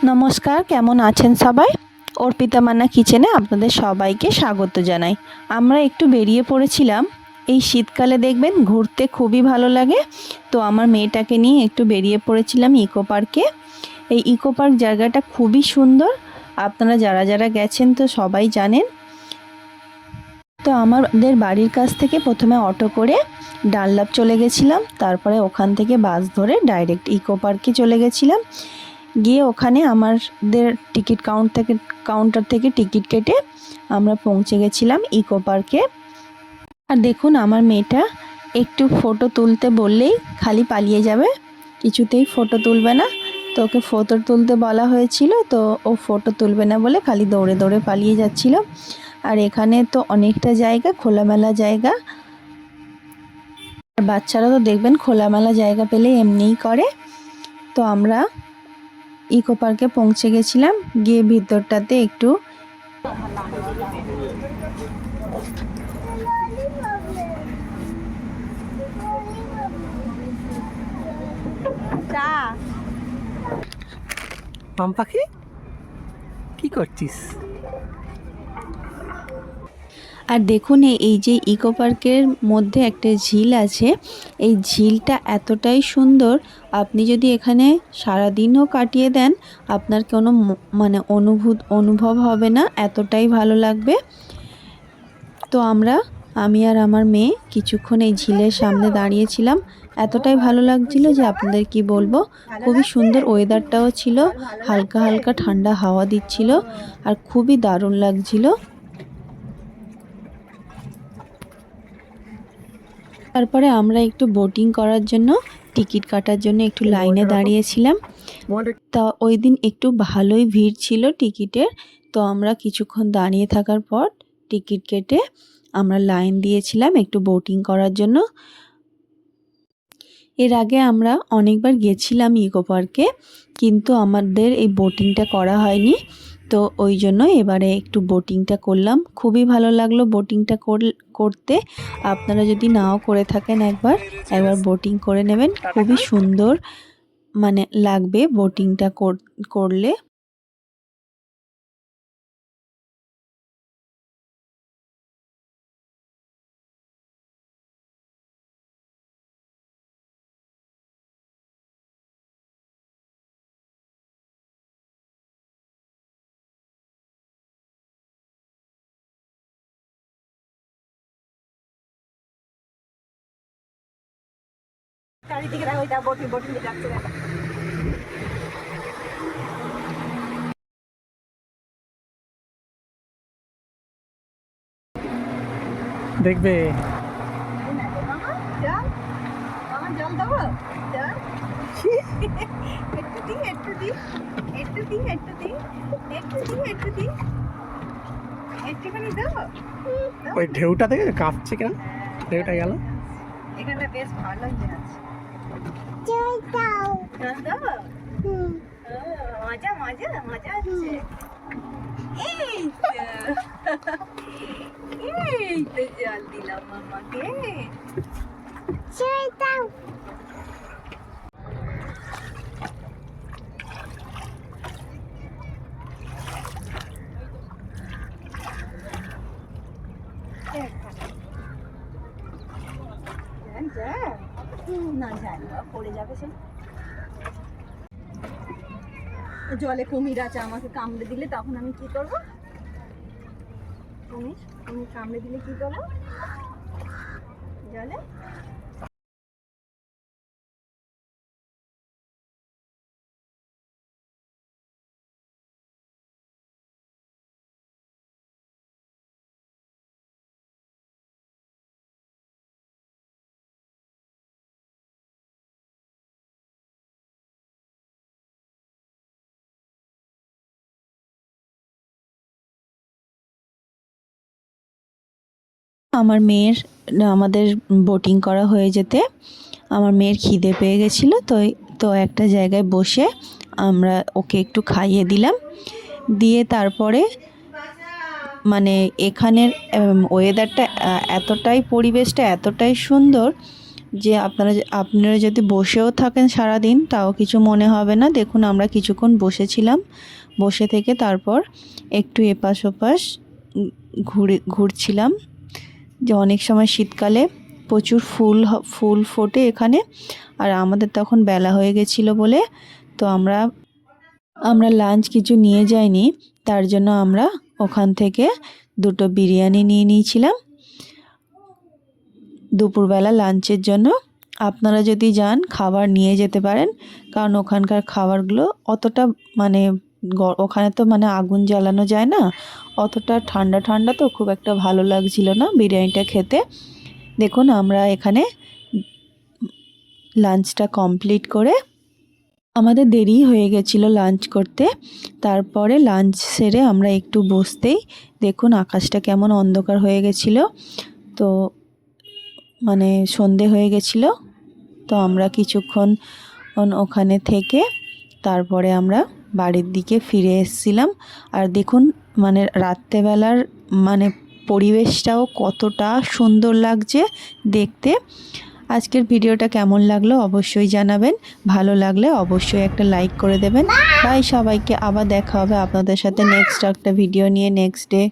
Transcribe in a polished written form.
নমস্কার, কেমন আছেন সবাই? অর্পিতা মান্না কিচেনে আপনাদের সবাইকে স্বাগত জানাই। আমরা একটু বেরিয়ে পড়েছিলাম। এই শীতকালে দেখবেন ঘুরতে খুবই ভালো লাগে। তো আমার মেয়েটাকে নিয়ে একটু বেরিয়ে পড়েছিলাম ইকো পার্কে। এই ইকো পার্ক জায়গাটা খুবই সুন্দর। আপনারা যারা যারা গেছেন তো সবাই জানেন। তো আমাদের বাড়ির কাছ থেকে প্রথমে অটো করে ডানলপ চলে গেছিলাম, তারপরে ওখান থেকে বাস ধরে ডাইরেক্ট ইকো পার্কে চলে গেছিলাম। গিয়ে ওখানে আমাদের টিকিট কাউন্টার থেকে টিকিট কেটে আমরা পৌঁছে গেছিলাম ইকো পার্কে। আর দেখুন আমার মেয়েটা একটু ফটো তুলতে বললেই খালি পালিয়ে যাবে, কিছুতেই ফটো তুলবে না। তো ওকে ফটো তুলতে বলা হয়েছিল, তো ও ফটো তুলবে না বলে খালি দৌড়ে দৌড়ে পালিয়ে যাচ্ছিল। আর এখানে তো অনেকটা জায়গা, খোলামেলা জায়গা। আর বাচ্চারা তো দেখবেন খোলামেলা জায়গা পেলে এমনিই করে। তো আমরা ইকো পার্কে পৌঁছে গেছিলাম। গিয়ে ভিতরটাতে একটু পাখি কি করছিস? আর দেখুন এই যে ইকো পার্কের মধ্যে একটা ঝিল আছে। এই ঝিলটা এতটাই সুন্দর, আপনি যদি এখানে সারাদিনও কাটিয়ে দেন আপনার কোনো অনুভব হবে না, এতটাই ভালো লাগবে। তো আমি আর আমার মেয়ে কিছুক্ষণ এই ঝিলের সামনে দাঁড়িয়েছিলাম। এতটাই ভালো লাগছিল যে আপনাদের কি বলবো। খুবই সুন্দর ওয়েদারটাও ছিল, হালকা হালকা ঠান্ডা হাওয়া দিচ্ছিল আর খুবই দারুণ লাগছিল। তারপরে আমরা একটু বোটিং করার জন্য টিকিট কাটার জন্য একটু লাইনে দাঁড়িয়েছিলাম। তা ওই দিন একটু ভালোই ভিড় ছিল টিকিটের। তো আমরা কিছুক্ষণ দাঁড়িয়ে থাকার পর টিকিট কেটে আমরা লাইন দিয়েছিলাম একটু বোটিং করার জন্য। এর আগে আমরা অনেকবার গেছিলাম ইকো পার্কে, কিন্তু আমাদের এই বোটিংটা করা হয়নি। তো ওই জন্য এবারে একটু বোটিংটা করলাম। খুবই ভালো লাগলো বোটিংটা করতে। আপনারা যদি নাও করে থাকেন একবার বোটিং করে নেবেন, খুবই সুন্দর লাগবে বোটিংটা করলে। চারিদিকে দেখো এটা বটি বটি যাচ্ছে দেখো। দেখবে জল দেবো, একটু দি একটু দি একটু দি একটু দি একটু দি একটু দি একটুখানি দেবো। ওই ঢেউটা দেখে কাঁপছে কেন? ঢেউটা গেল। এখানটা বেশ ভালোই আছে। জল দাও। মজা মজা মজা হচ্ছে। এই তো জল দিলাম মামাকে। জল দাও। না যায় না, পড়ে যাবে সে। জলে কুমির আছে, আমাকে কামড়ে দিলে তখন আমি কি করবো? কুমির কামড়ে দিলে কি করবো জলে? আমাদের বোটিং করা হয়ে যেতে আমার মেয়ের খিদে পেয়ে গেছিলো। তো একটা জায়গায় বসে আমরা ওকে একটু খাইয়ে দিলাম। দিয়ে তারপরে এখানের ওয়েদারটা পরিবেশটা এতটাই সুন্দর, যে আপনারা যদি বসেও থাকেন সারাদিন তাও কিছু মনে হবে না। দেখুন আমরা কিছুক্ষণ বসেছিলাম, বসে থেকে তারপর একটু এপাশ ওপাশ ঘুরছিলাম। যে অনেক সময় শীতকালে প্রচুর ফুল ফোটে এখানে, আর আমাদের তখন বেলা হয়ে গেছিলো বলে তো আমরা লাঞ্চ কিছু নিয়ে যাইনি, তার জন্য আমরা ওখান থেকে 2টো বিরিয়ানি নিয়ে নিয়েছিলাম দুপুরবেলা লাঞ্চের জন্য। আপনারা যদি যান খাবার নিয়ে যেতে পারেন, কারণ ওখানকার খাবারগুলো অতটা মানে ওখানে তো মানে আগুন জ্বালানো যায় না, অতটা ঠান্ডা ঠান্ডা তো খুব একটা ভালো লাগছিল না বিরিয়ানিটা খেতে। দেখুন আমরা এখানে লাঞ্চটা কমপ্লিট করে আমাদের দেরি হয়ে গেছিলো লাঞ্চ করতে। তারপরে লাঞ্চ সেরে আমরা একটু বসতেই দেখুন আকাশটা কেমন অন্ধকার হয়ে গেছিলো, তো মানে সন্ধে হয়ে গেছিলো। তো আমরা কিছুক্ষণ ওখানে থেকে তারপরে আমরা বাড়ির দিকে ফিরে এসেছিলাম। আর দেখুন মানে রাত্রেবেলার মানে পরিবেশটাও কতটা সুন্দর লাগছে দেখতে। আজকের ভিডিওটা কেমন লাগলো অবশ্যই জানাবেন, ভালো লাগলে অবশ্যই একটা লাইক করে দেবেন। বাই সবাইকে, আবার দেখা হবে আপনাদের সাথে নেক্সট একটা ভিডিও নিয়ে নেক্সট ডে।